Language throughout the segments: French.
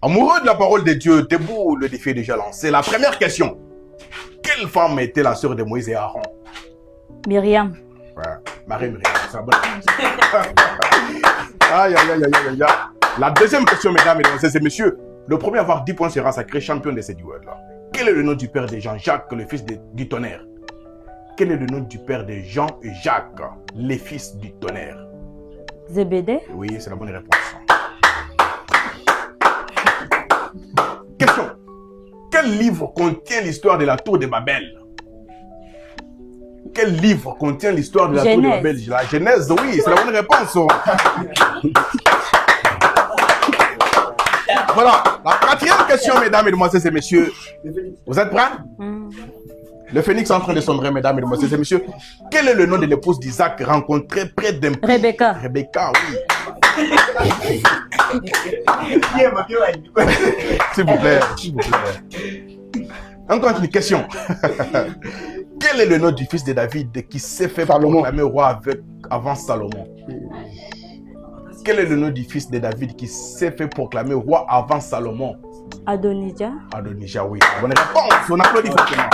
Amoureux de la parole de Dieu, debout, le défi est déjà lancé. La première question. Quelle femme était la sœur de Moïse et Aaron? Myriam. Ouais, Marie-Myriam, c'est la bonne réponse. Aïe, aïe, aïe, aïe, aïe. La deuxième question, mesdames, mesdemoiselles et messieurs. Le premier à avoir 10 points sera sacré champion de cette duel-là. Quel est le nom du père de Jean-Jacques, le fils du tonnerre? Quel est le nom du père de Jean-Jacques, les fils du tonnerre? Zébédée. Oui, c'est la bonne réponse. Question. Quel livre contient l'histoire de la tour de Babel? Quel livre contient l'histoire de la tour de Babel? La Genèse, oui, c'est la bonne réponse. Voilà, la quatrième question, mesdames, mesdemoiselles et messieurs. Vous êtes prêts? Le phénix est en train de sombrer, mesdames, mesdemoiselles et messieurs. Quel est le nom de l'épouse d'Isaac rencontrée près d'un puits? Rebecca. Rebecca, oui. S'il vous plaît, s'il vous plaît. Encore une question. Quel est le nom du fils de David qui s'est fait proclamer roi avant Salomon? Quel est le nom du fils de David qui s'est fait proclamer roi avant Salomon? Adonijah. Adonijah, oui. Bonne réponse. On applaudit fortement.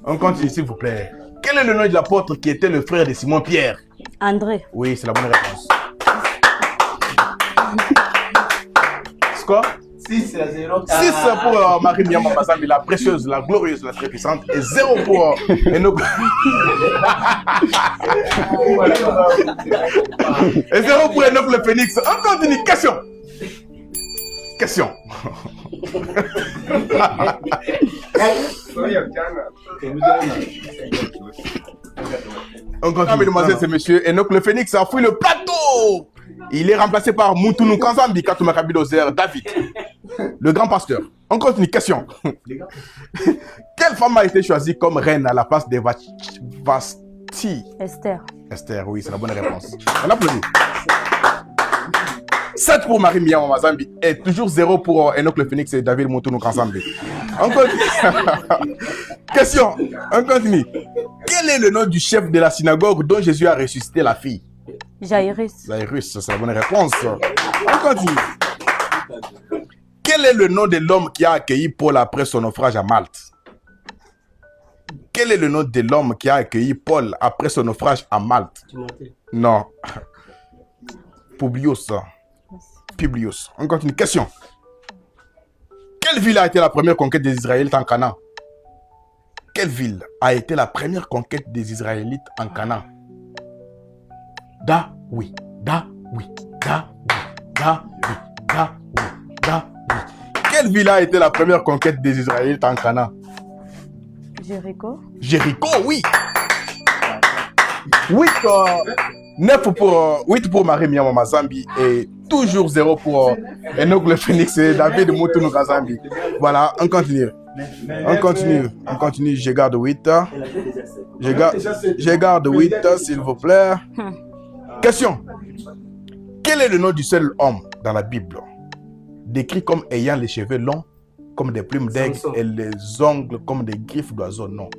On continue, s'il vous plaît. Quel est le nom de l'apôtre qui était le frère de Simon-Pierre? André. Oui, c'est la bonne réponse. C'est quoi? 6-0. 6 pour Marie-Myriam Mamazambi, la précieuse, la glorieuse, la très puissante. Et 0 pour Enoch. Et 0 pour Enoch le phénix. On continue. Question. Question. On continue, mesdemoiselles et messieurs. Enoch le phénix a fouillé le plateau. Il est remplacé par Mountounou Kanzambi, Katoumakabi Dozer, David, le grand pasteur. On continue. Question. Quelle femme a été choisie comme reine à la place de Vasti? Esther. Esther, oui, c'est la bonne réponse. On applaudit. 7 pour Marie-Myriam Mamazambi et toujours 0 pour Enoch le Phénix et David Mountounou Kanzambi. On continue. Question. On continue. Quel est le nom du chef de la synagogue dont Jésus a ressuscité la fille? Jairus. Jairus, c'est la bonne réponse. On continue. Quel est le nom de l'homme qui a accueilli Paul après son naufrage à Malte? Quel est le nom de l'homme qui a accueilli Paul après son naufrage à Malte? Non. Publius. Publius. On continue. Question. Quelle ville a été la première conquête des Israélites en Canaan? Quelle ville a été la première conquête des Israélites en Canaan? Da, oui. Da, oui. Da, oui. Da, oui. Da, oui. Da, oui. Quelle ville a été la première conquête des Israélites en Canaan? Jéricho. Jéricho, oui. 8 pour Marie-Myriam Mamazambi et toujours 0 pour Enoch le Phénix et David Mountounou Kanzambi. Voilà, on continue. On continue. Je garde 8. Je garde 8, s'il vous plaît. Question. Quel est le nom du seul homme dans la Bible décrit comme ayant les cheveux longs comme des plumes d'aigle et les ongles comme des griffes d'oiseau? Non.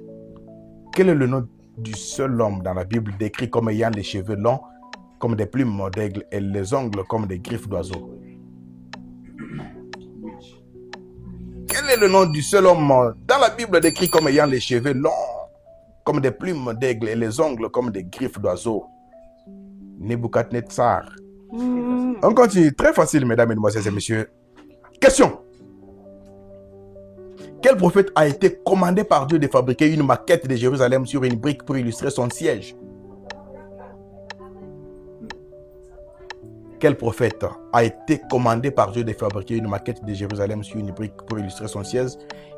Quel est le nom du seul homme dans la Bible décrit comme ayant les cheveux longs comme des plumes d'aigle et les ongles comme des griffes d'oiseau? Quel est le nom du seul homme dans la Bible décrit comme ayant les cheveux longs comme des plumes d'aigle et les ongles comme des griffes d'oiseau? Nebuchadnezzar. On continue. Très facile, mesdames, mesdemoiselles et messieurs. Question. Quel prophète a été commandé par Dieu de fabriquer une maquette de Jérusalem sur une brique pour illustrer son siège? Quel prophète a été commandé par Dieu de fabriquer une maquette de Jérusalem sur une brique pour illustrer son siège?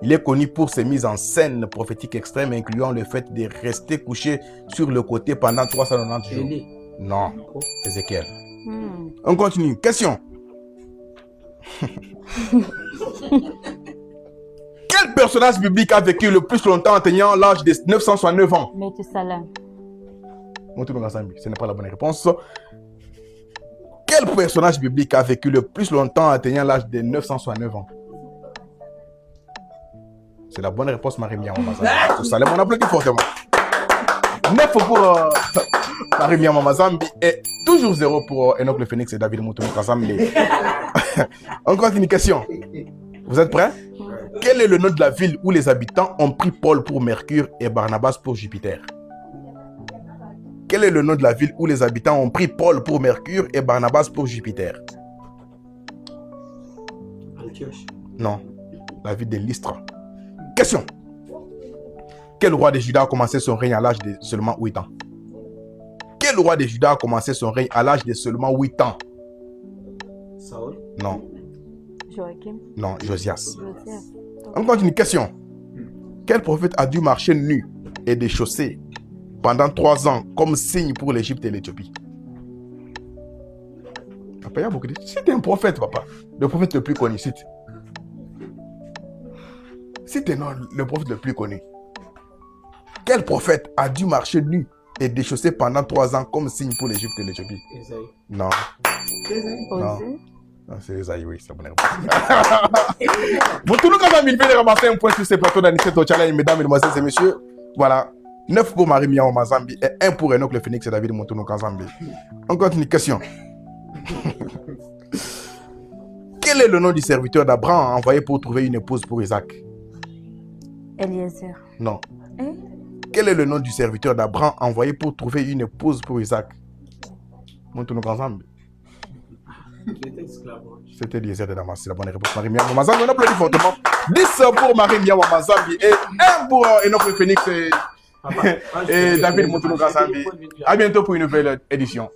Il est connu pour ses mises en scène prophétiques extrêmes, incluant le fait de rester couché sur le côté pendant 390 jours. Non, Ézéchiel. On continue. Question. Quel personnage biblique a vécu le plus longtemps en atteignant l'âge de 969 ans? Methusalem. Ce n'est pas la bonne réponse. Quel personnage biblique a vécu le plus longtemps en atteignant l'âge de 969 ans? C'est la bonne réponse, Marie-Myriam Mamazambi. On applaudit fortement. 9 pour Marie-Myriam Mamazambi et toujours 0 pour Enoch le Phénix et David Mountounou Kanzambi. On continue, question. Vous êtes prêts? Quel est le nom de la ville où les habitants ont pris Paul pour Mercure et Barnabas pour Jupiter? Quel est le nom de la ville où les habitants ont pris Paul pour Mercure et Barnabas pour Jupiter? Antioche. Non, la ville de Lystre. Question. Quel roi de Juda a commencé son règne à l'âge de seulement 8 ans? Quel roi de Juda a commencé son règne à l'âge de seulement 8 ans? Saul. Non, Joachim. non, Josias. Joseph. On continue, question. Quel prophète a dû marcher nu et déchaussé pendant 3 ans comme signe pour l'Égypte et l'Éthiopie? Papa, il y a beaucoup de... Cite un prophète, papa. Le prophète le plus connu, cite. Cite le prophète le plus connu. Quel prophète a dû marcher nu et déchaussé pendant 3 ans comme signe pour l'Égypte et l'Éthiopie? Esaïe. Non, non. Osée. Non, c'est Esaïe, oui, c'est bon. Bon, tout le monde a mis de ramasser un point sur ces plateaux d'Anicet au challenge, mesdames, mesdemoiselles et messieurs. Voilà. 9 pour Marie Mia Mazambi et 1 pour Enoch le Phoenix et David Moutounou Kazambi. On continue, question. Quel est le nom du serviteur d'Abraham envoyé pour trouver une épouse pour Isaac? Eliezer. Non. Hein? Quel est le nom du serviteur d'Abraham envoyé pour trouver une épouse pour Isaac? Moutounou Kazambi. Il était esclavage. C'était Eliezer de Damas. C'est la bonne réponse. Marie Mia Mazambi. On applaudit fortement. 10 pour Marie Mia Mazambi et 1 pour Enoch le Phoenix et David Moutounou Kazambi. À bientôt pour une nouvelle édition.